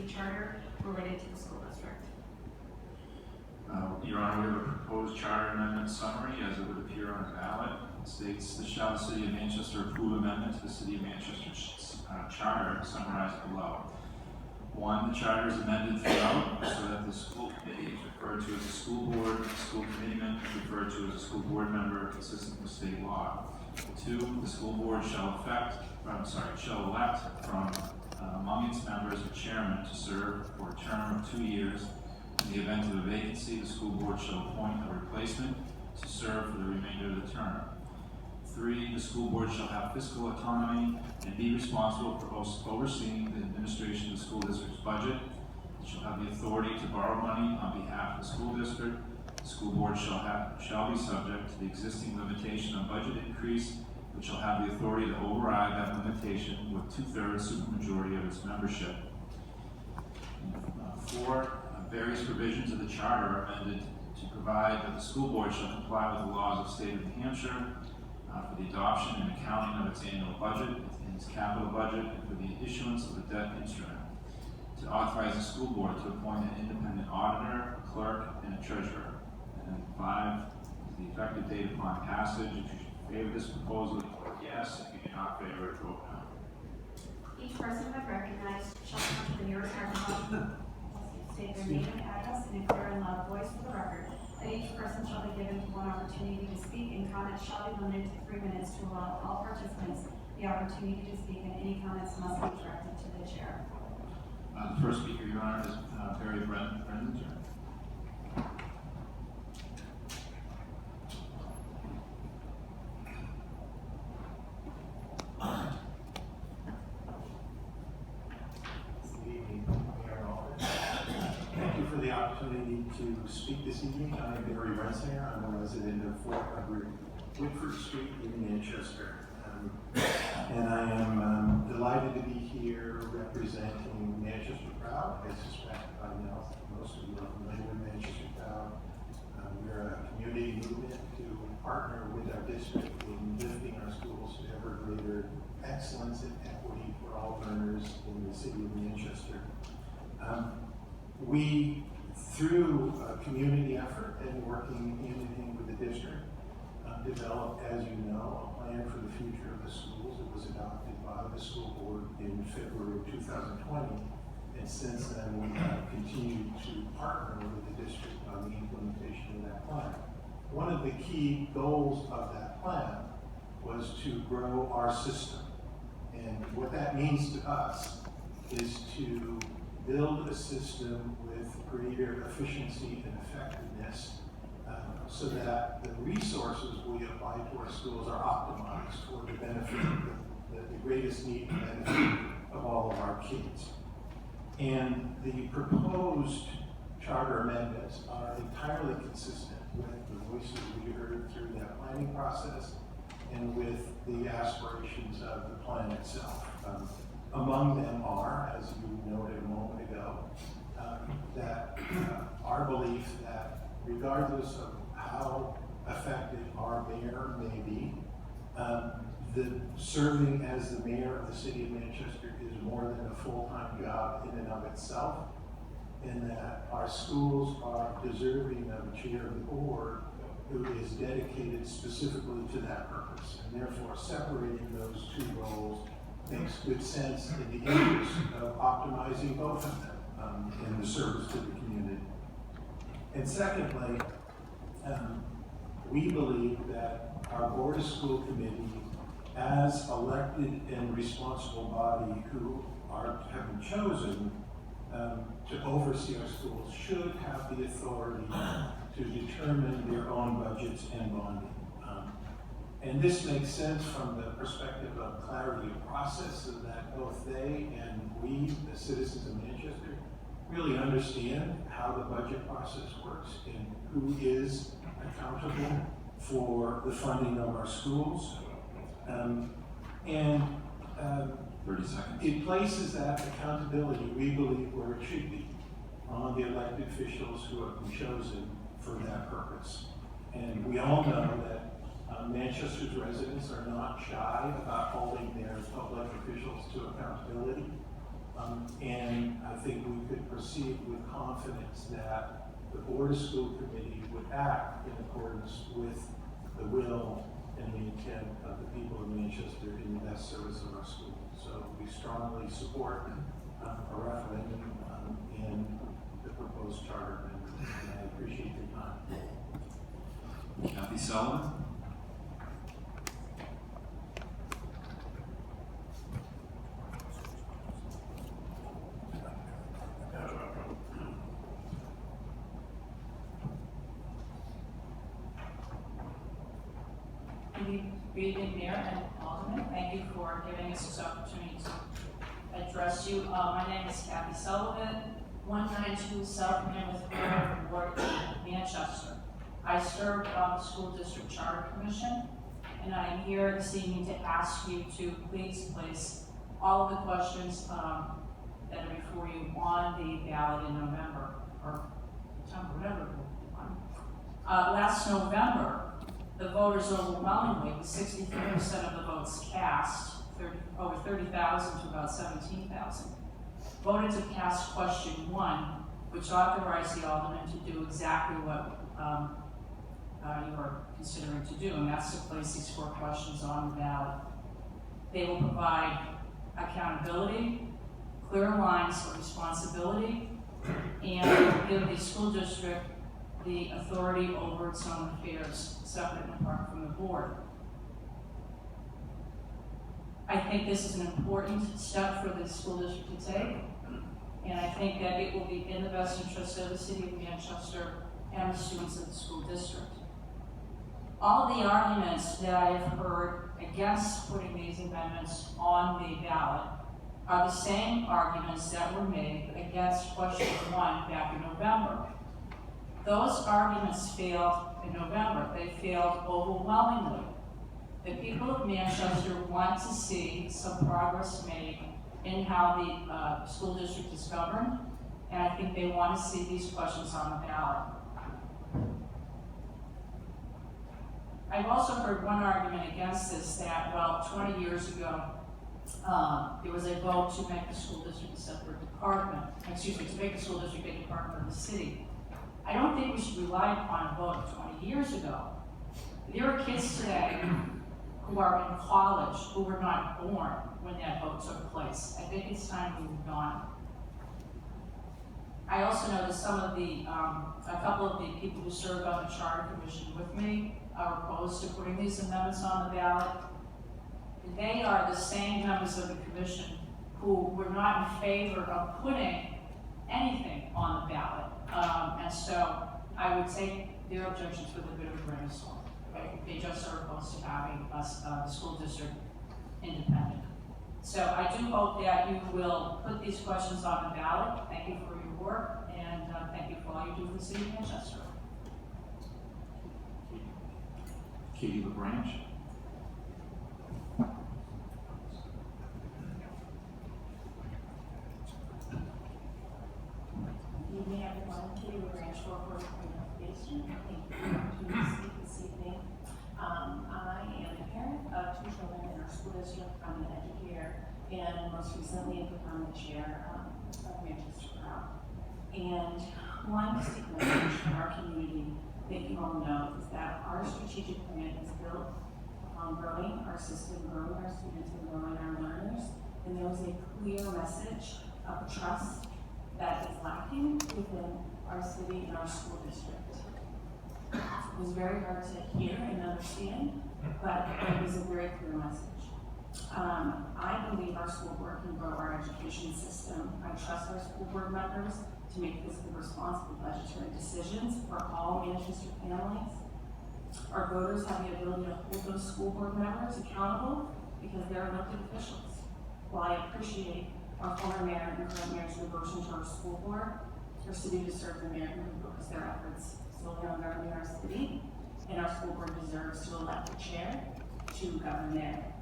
city charter related to the school district. Your Honor, we have a proposed charter amendment summary as it would appear on the ballot. It states, shall the City of Manchester approve amendment to the City of Manchester's charter summarized below. 1, the charter is amended throughout so that the school committee is referred to as a school board, the school committeeman is referred to as a school board member consistent with state law. 2, the school board shall elect from among its members a chairman to serve for a term of 2 years. In the event of a vacancy, the school board shall appoint a replacement to serve for the remainder of the term. 3, the school board shall have fiscal autonomy and be responsible for overseeing the administration of the school district's budget. It shall have the authority to borrow money on behalf of the school district. The school board shall be subject to the existing limitation on budget increase, which shall have the authority to override that limitation with 2/3 supermajority of its membership. 4, various provisions of the charter are amended to provide that the school board shall comply with the laws of the state of New Hampshire for the adoption and accounting of its annual budget, and its capital budget, and for the issuance of a debt instrument. To authorize the school board to appoint an independent auditor, a clerk, and a treasurer. And then 5 is the effective date upon passage. If you should favor this proposal, vote yes. If you do not favor it, vote no. Each person who is recognized shall come to the nearest microphone, state their name and address in a clear and loud voice for the record. And each person shall be given one opportunity to speak, and comments shall be limited to 3 minutes to allow all participants the opportunity to speak, and any comments must be directed to the chair. The first speaker, Your Honor, is Barry Brendan. Good evening, Mayor Aldermen. Thank you for the opportunity to speak this evening. I am Barry Rensinger. I'm a resident of 400 Whitford Street in Manchester. And I am delighted to be here representing Manchester Proud. I suspect by now most of you are familiar with Manchester Proud. We're a community movement to partner with our district in lifting our schools to ever greater excellence and equity for all learners in the city of Manchester. We, through a community effort and working hand in hand with the district, developed, as you know, a plan for the future of the schools. It was adopted by the school board in February of 2020, and since then we have continued to partner with the district on the implementation of that plan. One of the key goals of that plan was to grow our system, and what that means to us is to build a system with greater efficiency and effectiveness so that the resources we apply to our schools are optimized for the benefit of the greatest need and benefit of all of our kids. And the proposed charter amendments are entirely consistent with the voices we heard through that planning process and with the aspirations of the plan itself. Among them are, as you noted a moment ago, that our belief that regardless of how effective our mayor may be, the serving as the mayor of the city of Manchester is more than a full-time job in and of itself, and that our schools are deserving of a chair of the board who is dedicated specifically to that purpose, and therefore separating those two roles makes good sense in the interest of optimizing both of them in the service to the community. And secondly, we believe that our Board of School Committee, as elected and responsible body who have been chosen to oversee our schools, should have the authority to determine their own budgets and bonding. And this makes sense from the perspective of clarity of process, so that both they and we, the citizens of Manchester, really understand how the budget process works and who is accountable for the funding of our schools. 30 seconds. It places that accountability, we believe, where it should be, on the elected officials who have been chosen for that purpose. And we all know that Manchester's residents are not shy about holding their public officials to accountability. And I think we could proceed with confidence that the Board of School Committee would act in accordance with the will and the intent of the people of Manchester in the best service of our school. So we strongly support a referendum in the proposed charter amendment, and I appreciate your time. Kathy Sullivan? Good evening, Mayor and Aldermen. Thank you for giving us this opportunity to address you. My name is Kathy Sullivan, 192 South Mammoth Road, Ward 8, Manchester. I served on the School District Charter Commission, and I am here this evening to ask you to please place all of the questions that are before you on the ballot in November, or September, whatever. Last November, the voters overwhelmingly, with 63% of the votes cast, over 30,000 to about 17,000, voted to cast question 1, which authorized the aldermen to do exactly what you are considering to do, and that's to place these 4 questions on the ballot. They will provide accountability, clear lines of responsibility, and give the school district the authority over its own affairs, separate and apart from the board. I think this is an important step for the school district to take, and I think that it will be in the best interest of the city of Manchester and the students of the school district. All the arguments that I have heard against putting these amendments on the ballot are the same arguments that were made against question 1 back in November. Those arguments failed in November. They failed overwhelmingly. The people of Manchester want to see some progress made in how the school district is governed, and I think they want to see these questions on the ballot. I've also heard one argument against this, that, well, 20 years ago, there was a vote to make the school district a separate department, to make the school district a department of the city. I don't think we should rely upon a vote 20 years ago. There are kids today who are in college who were not born when that vote took place. I think it's time we moved on. I also know that some of the, a couple of the people who served on the Charter Commission with me are opposed to putting these amendments on the ballot. They are the same members of the commission who were not in favor of putting anything on the ballot. And so I would take their objections with a bit of a grain of salt. Right? They just are opposed to having us, the school district independent. So I do hope that you will put these questions on the ballot. Thank you for your work, and thank you for all you do for the city of Manchester. Katie LaBranch? Good evening, everyone. Katie LaBranch, 443 Bay Street. Thank you for the opportunity to speak this evening. I am a parent of 2 children in our school district. I'm an educator, and most recently I've become the chair of Manchester Proud. And one distinct message from our community that you all know is that our strategic plan is built on growing our system, growing our students, and growing our learners. And there was a clear message of trust that is lacking within our city and our school district. It was very hard to hear and understand, but it was a very clear message. I believe our school board can grow our education system. I trust our school board members to make fiscally responsible budgetary decisions for all Manchester families. Our voters have the ability to hold those school board members accountable because they're elected officials. While I appreciate our former mayor and current mayor's devotion to our school board, our city deserves a mayor who can focus their efforts solely on governing our city, and our school board deserves to elect a chair to govern their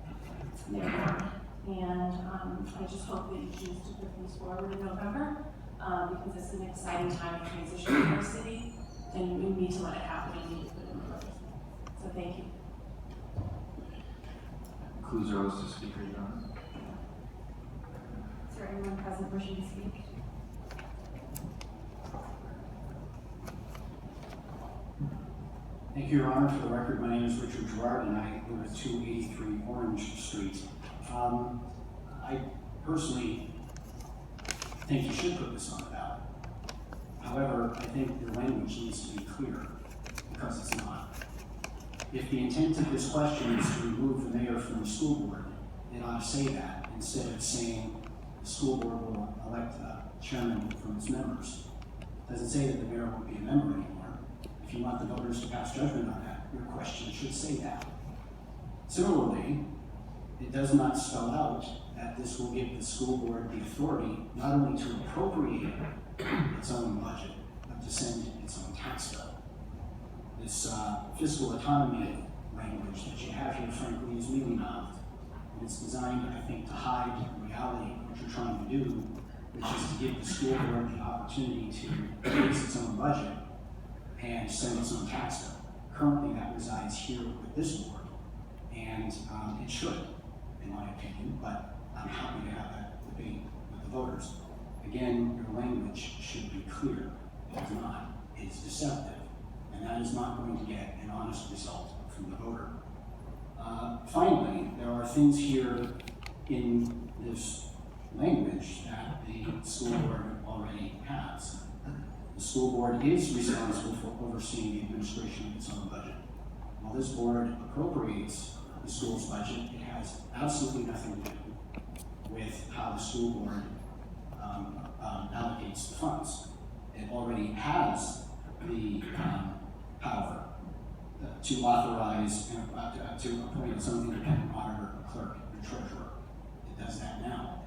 board. And I just hope that you choose to put these forward in November, because it's an exciting time of transition in our city, and we need to let it happen and need to put it in place. So thank you. Concludes our list of speakers, Your Honor. Is there anyone present wishing to speak? Thank you, Your Honor. For the record, my name is Richard Gerard, and I live at 283 Orange Street. I personally think you should put this on the ballot. However, I think the language needs to be clear, because it's not. If the intent of this question is to remove the mayor from the school board, it ought to say that instead of saying the school board will elect a chairman from its members. It doesn't say that the mayor won't be a member anymore. If you want the voters to pass judgment on that, your question should say that. Similarly, it does not spell out that this will give the school board the authority not only to appropriate its own budget, but to send its own tax bill. This fiscal autonomy language that you have here, frankly, is really not. And it's designed, I think, to hide the reality of what you're trying to do, which is to give the school board the opportunity to raise its own budget and send its own tax bill. Currently, that resides here with this board, and it should, in my opinion, but I'm happy to have that debate with the voters. Again, your language should be clear. If it's not, it's deceptive, and that is not going to get an honest result from the voter. Finally, there are things here in this language that the school board already has. The school board is responsible for overseeing the administration of its own budget. While this board appropriates the school's budget, it has absolutely nothing to do with how the school board allocates the funds. It already has the power to authorize and to appoint its own independent auditor, clerk, and treasurer. It does that now.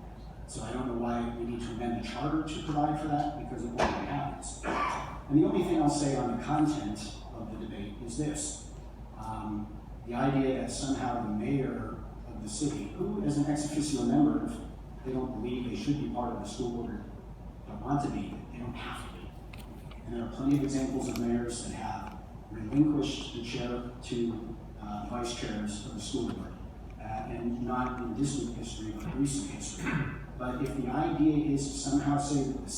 So I don't know why we need to amend the charter to provide for that, because it already happens. And the only thing I'll say on the content of the debate is this. The idea that somehow the mayor of the city, who as an ex officio member, if they don't believe they should be part of the school board, don't want to be, they don't have to be. And there are plenty of examples of mayors that have relinquished the chair to vice chairs of the school board, and not in distant history, but recent history. But if the idea is to somehow say that the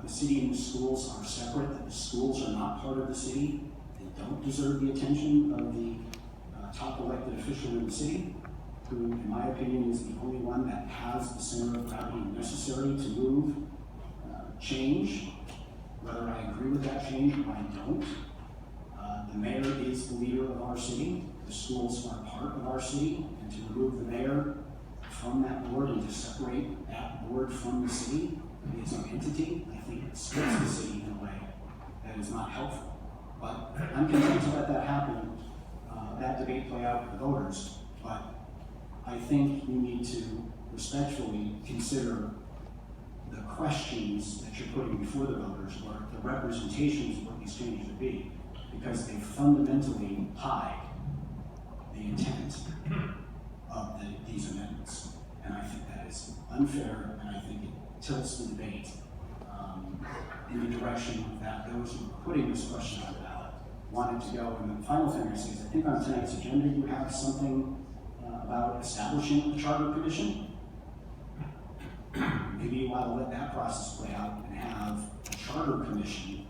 city and the schools are separate, that the schools are not part of the city, they don't deserve the attention of the top elected official in the city, who, in my opinion, is the only one that has the center of gravity necessary to move change, whether I agree with that change or I don't. The mayor is the leader of our city. The schools are part of our city, and to remove the mayor from that board and to separate that board from the city as an entity, I think it splits the city in a way that is not helpful. But I'm content to let that happen, that debate play out with the voters. But I think you need to respectfully consider the questions that you're putting before the voters, or the representations of what these changes would be, because they fundamentally hide the intent of these amendments. And I think that is unfair, and I think it tilts the debate in the direction that those who are putting this question on the ballot wanted to go. And the final thing I say is, I think on tonight's agenda you have something about establishing a charter commission. Maybe you want to let that process play out and have a charter commission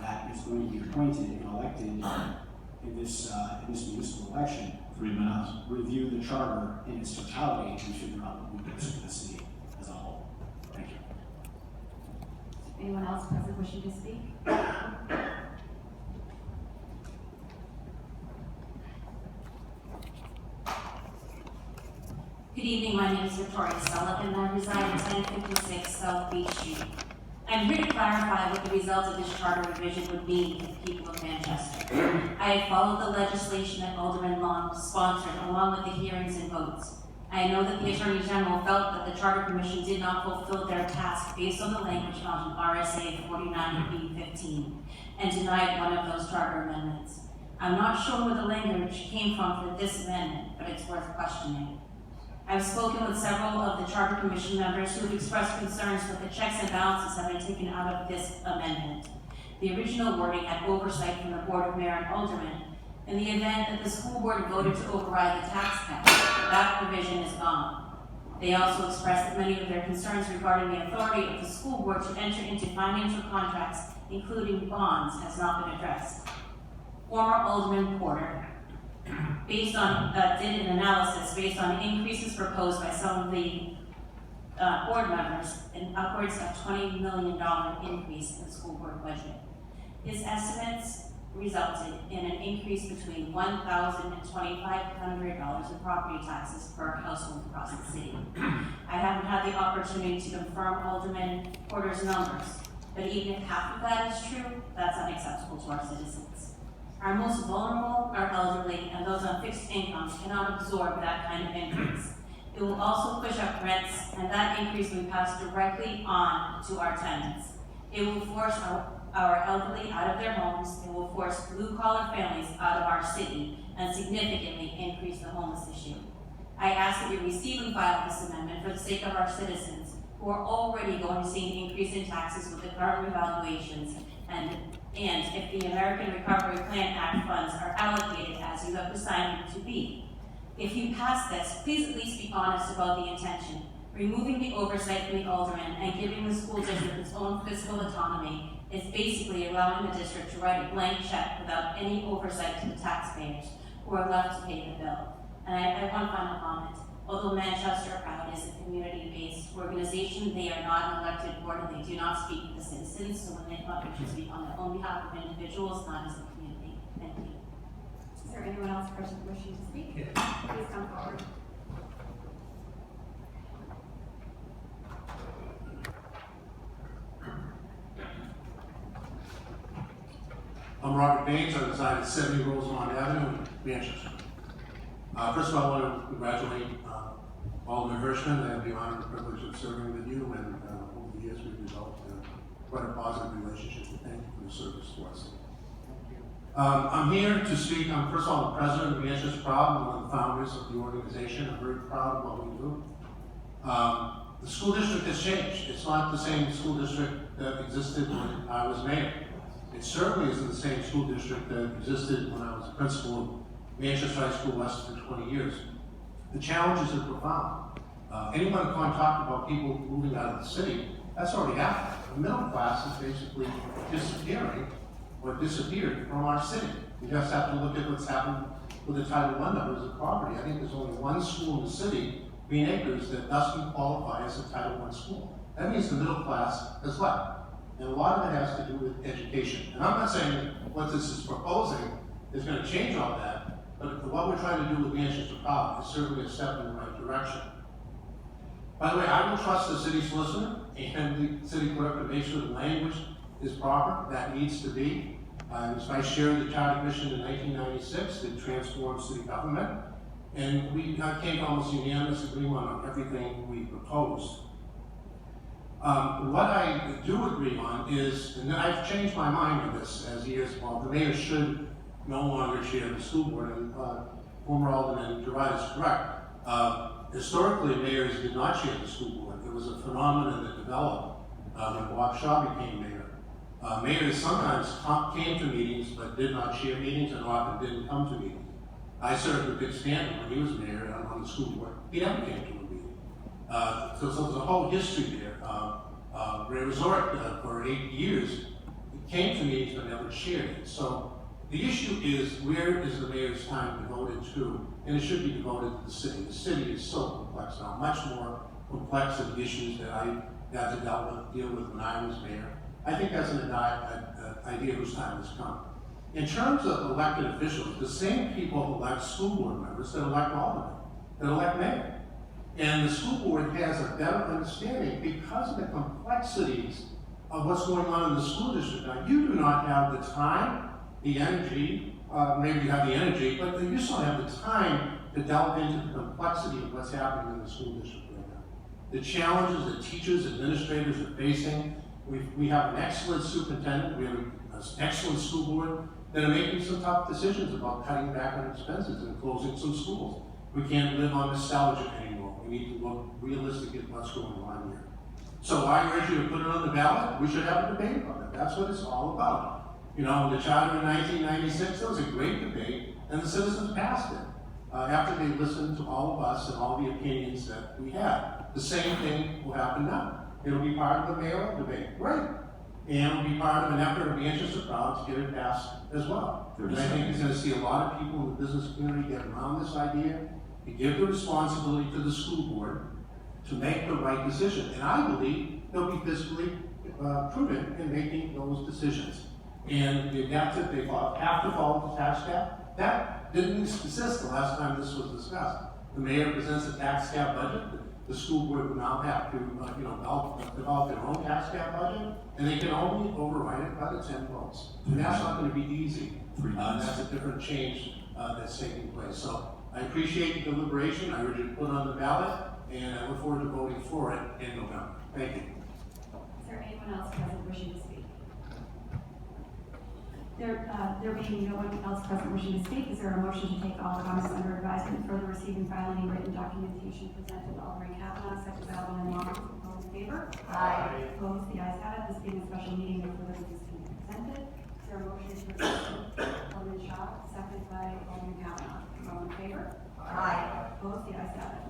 that is going to be appointed and elected in this municipal election. 3 minutes. Review the charter in its totality and figure out what goes for the city as a whole. Thank you. Anyone else present wishing to speak? Good evening, my name is Victoria Sullivan, and I reside at 1056 South Beach Street. I'm here to clarify what the result of this charter revision would mean for the people of Manchester. I have followed the legislation that Alderman Long sponsored, along with the hearings and votes. I know that the Attorney General felt that the Charter Commission did not fulfill their task based on the language found in RSA 49B15 and denied one of those charter amendments. I'm not sure where the language came from for this amendment, but it's worth questioning. I've spoken with several of the Charter Commission members who have expressed concerns that the checks and balances have been taken out of this amendment. The original wording had oversight from the Board of Mayor and Aldermen. In the event that the school board voted to override the tax cap, that provision is gone. They also expressed that many of their concerns regarding the authority of the school board to enter into financial contracts, including bonds, has not been addressed. Former Alderman Porter did an analysis based on increases proposed by some of the board members, an upwards of $20 million increase in the school board budget. His estimates resulted in an increase between $1,000 and $2,500 in property taxes per household across the city. I haven't had the opportunity to confirm Alderman Porter's numbers, but even if half of that is true, that's unacceptable to our citizens. Our most vulnerable, our elderly, and those on fixed incomes cannot absorb that kind of increase. It will also push up rents, and that increase will pass directly on to our tenants. It will force our elderly out of their homes. It will force blue-collar families out of our city and significantly increase the homeless issue. I ask that you receive and file this amendment for the sake of our citizens who are already going to see an increase in taxes with the current revaluations, and if the American Recovery Plan Act funds are allocated as you have decided to be. If you pass this, please at least be honest about the intention. Removing the oversight from the alderman and giving the school district its own fiscal autonomy is basically allowing the district to write a blank check without any oversight to the taxpayers who are left to pay the bill. And I have one final comment. Although Manchester Proud is a community-based organization, they are not an elected board and they do not speak for the citizens, so when they talk, they should speak on their own behalf of individuals, not as a community. Thank you. Is there anyone else present wishing to speak? Please come forward. I'm Robert Baines. I reside at 70 Rosemont Avenue in Manchester. First of all, I want to congratulate Alderman Hirschman. I have the honor and privilege of serving with you, and over the years we've developed quite a positive relationship. Thank you for the service to us. I'm here to speak. I'm first of all the president of Manchester Proud, one of the founders of the organization. I'm very proud of what we do. The school district has changed. It's not the same school district that existed when I was mayor. It certainly isn't the same school district that existed when I was a principal of Manchester High School West for 20 years. The challenges are profound. Anyone who can talk about people moving out of the city, that's already happened. The middle class is basically disappearing or disappeared from our city. You just have to look at what's happened with the Title I numbers of property. I think there's only one school in the city, Green Acres, that doesn't qualify as a Title I school. That means the middle class has left. And a lot of it has to do with education. And I'm not saying that what this is proposing is going to change all that, but what we're trying to do with Manchester Proud is certainly a step in the right direction. By the way, I will trust the city solicitor and the city clerk to make sure the language is proper. That needs to be. I was vice chair of the Charter Commission in 1996 to transform city government, and we came to almost unanimous agreement on everything we proposed. What I do agree on is, and I've changed my mind on this as years, well, the mayor should no longer chair the school board, and former Alderman Gerard is correct. Historically, mayors did not chair the school board. It was a phenomenon that developed when Bob Shaw became mayor. Mayors sometimes came to meetings but did not chair meetings and often didn't come to meetings. I served with Dick Stanton when he was mayor on the school board. He never came to a meeting. So there's a whole history there. Ray Resort for 8 years came to meetings but never chaired it. So the issue is, where is the mayor's time devoted to? And it should be devoted to the city. The city is so complex now, much more complex than the issues that I had to deal with when I was mayor. I think that's an idea whose time has come. In terms of elected officials, the same people elect school board members that elect aldermen, that elect mayor. And the school board has a better understanding because of the complexities of what's going on in the school district. Now, you do not have the time, the energy, maybe you have the energy, but you just don't have the time to delve into the complexity of what's happening in the school district right now. The challenges that teachers, administrators are facing. We have an excellent superintendent, we have an excellent school board that are making some tough decisions about cutting back on expenses and closing some schools. We can't live on nostalgia anymore. We need to look realistic at what's going on here. So I urge you to put it on the ballot. We should have a debate about it. That's what it's all about. You know, the charter in 1996, that was a great debate, and the citizens passed it after they listened to all of us and all the opinions that we had. The same thing will happen now. It'll be part of the mayoral debate. Great. and be part of an effort of Manchester Proud to get it passed as well. And I think you're gonna see a lot of people in the business community get around this idea, to give the responsibility to the school board to make the right decision. And I believe they'll be fiscally prudent in making those decisions. And they have to follow the tax cap. That didn't exist the last time this was discussed. The mayor presents a tax cap budget. The school board would now have to, develop their own tax cap budget, and they can only override it by the 10 votes. And that's not going to be easy. That's a different change that's taking place. So I appreciate the deliberation. I urge you to put on the ballot, and I look forward to voting for it in November. Thank you. Is there anyone else present wishing to speak? There being no one else present wishing to speak, is there a motion to take all comments under advisement, further receive and file any written documentation presented to Alderman Kavanaugh, second by Alderman Long? All in favor? Aye. Opposed? The ayes have it. This being a special meeting, no further business can be presented. Is there a motion to approve? Alderman Shaw, second by Alderman Kavanaugh. All in favor? Aye. Opposed? The ayes have it.